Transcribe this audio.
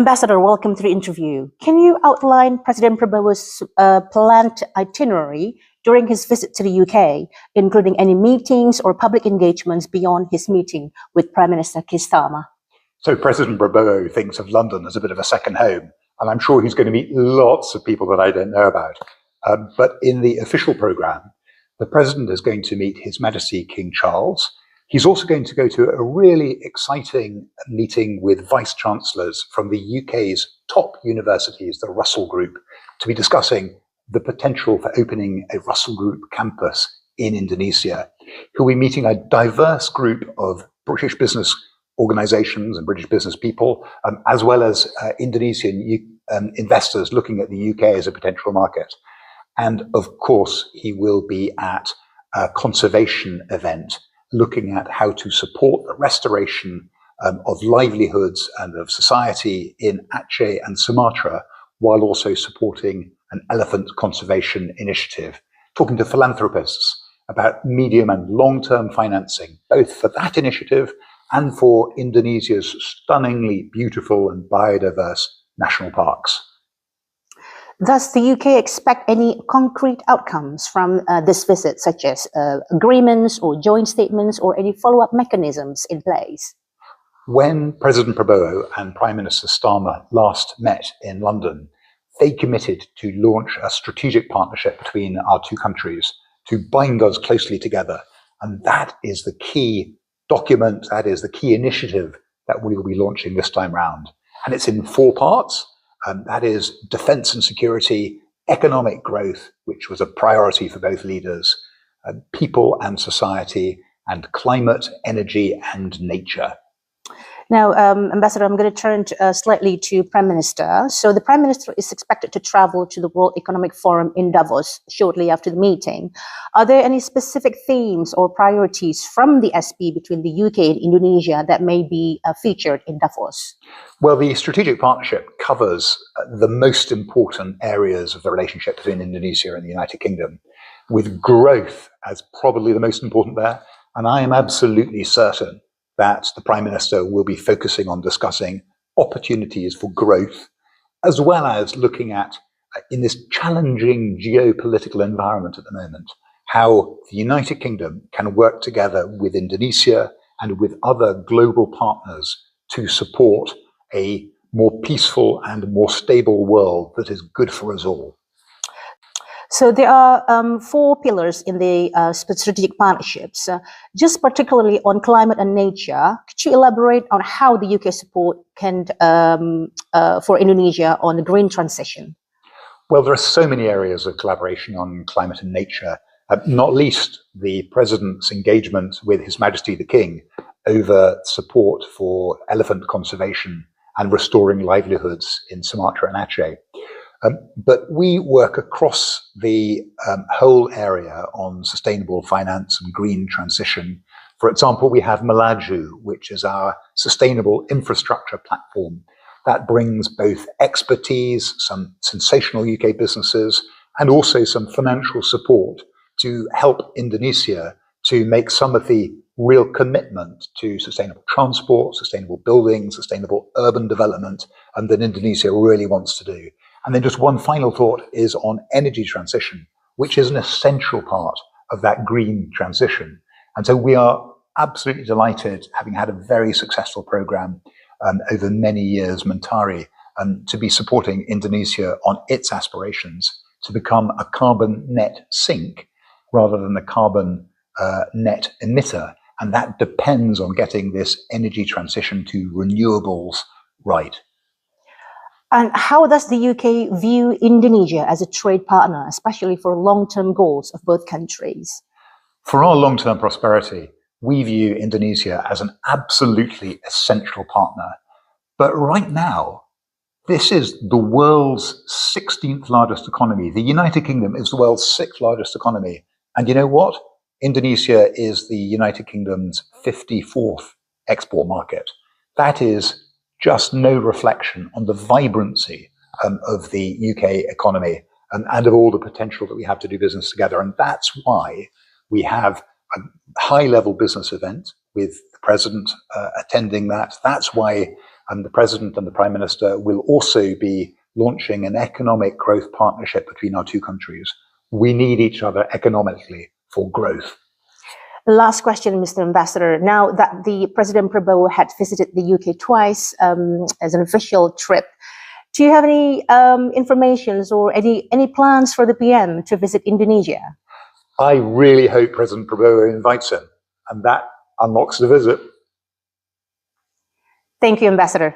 Ambassador, welcome to the interview. Can you outline President Prabowo's planned itinerary during his visit to the UK, including any meetings or public engagements beyond his meeting with Prime Minister Keir Starmer? So President Prabowo thinks of London as a bit of a second home, and I'm sure he's going to meet lots of people that I don't know about. But in the official programme, the President is going to meet His Majesty King Charles. He's also going to go to a really exciting meeting with Vice-Chancellors from the UK's top universities, the Russell Group, to be discussing the potential for opening a Russell Group campus in Indonesia. He'll be meeting a diverse group of British business organisations and British business people, as well as Indonesian investors looking at the UK as a potential market. And of course, he will be at a conservation event looking at how to support the restoration of livelihoods and of society in Aceh and Sumatra, while also supporting an elephant conservation initiative, talking to philanthropists about medium and long-term financing, both for that initiative and for Indonesia's stunningly beautiful and biodiverse national parks. Does the UK expect any concrete outcomes from this visit, such as agreements or joint statements or any follow-up mechanisms in place? When President Prabowo and Prime Minister Starmer last met in London, they committed to launch a strategic partnership between our two countries to bind us closely together. And that is the key document, that is the key initiative that we will be launching this time round. And it's in 4 parts. That is defence and security, economic growth, which was a priority for both leaders, people and society, and climate, energy and nature. Now, Ambassador, I'm going to turn slightly to Prime Minister. So the Prime Minister is expected to travel to the World Economic Forum in Davos shortly after the meeting. Are there any specific themes or priorities from the SP between the UK and Indonesia that may be featured in Davos? Well, the strategic partnership covers the most important areas of the relationship between Indonesia and the United Kingdom, with growth as probably the most important there. And I am absolutely certain that the Prime Minister will be focusing on discussing opportunities for growth, as well as looking at, in this challenging geopolitical environment at the moment, how the United Kingdom can work together with Indonesia and with other global partners to support a more peaceful and more stable world that is good for us all. So there are 4 pillars in the strategic partnerships, just particularly on climate and nature. Could you elaborate on how the UK support can for Indonesia on the green transition? Well, there are so many areas of collaboration on climate and nature, not least the President's engagement with His Majesty the King over support for elephant conservation and restoring livelihoods in Sumatra and Aceh. But we work across the whole area on sustainable finance and green transition. For example, we have Melaju, which is our sustainable infrastructure platform that brings both expertise, some sensational UK businesses, and also some financial support to help Indonesia to make some of the real commitment to sustainable transport, sustainable building, sustainable urban development, and that Indonesia really wants to do. And then just one final thought is on energy transition, which is an essential part of that green transition. And so we are absolutely delighted, having had a very successful program over many years, Mentari, to be supporting Indonesia on its aspirations to become a carbon net sink rather than a carbon net emitter. And that depends on getting this energy transition to renewables right. And how does the UK view Indonesia as a trade partner, especially for long-term goals of both countries? For our long-term prosperity, we view Indonesia as an absolutely essential partner. But right now, this is the world's 16th largest economy. The United Kingdom is the world's 6th largest economy. And you know what? Indonesia is the United Kingdom's 54th export market. That is just no reflection on the vibrancy of the UK economy and of all the potential that we have to do business together. And that's why we have a high-level business event with the President attending that. That's why and the President and the Prime Minister will also be launching an economic growth partnership between our two countries. We need each other economically for growth. Last question, Mr. Ambassador. Now that the President Prabowo had visited the UK twice as an official trip, do you have any information or any plans for the PM to visit Indonesia? I really hope President Prabowo invites him, and that unlocks the visit. Thank you, Ambassador.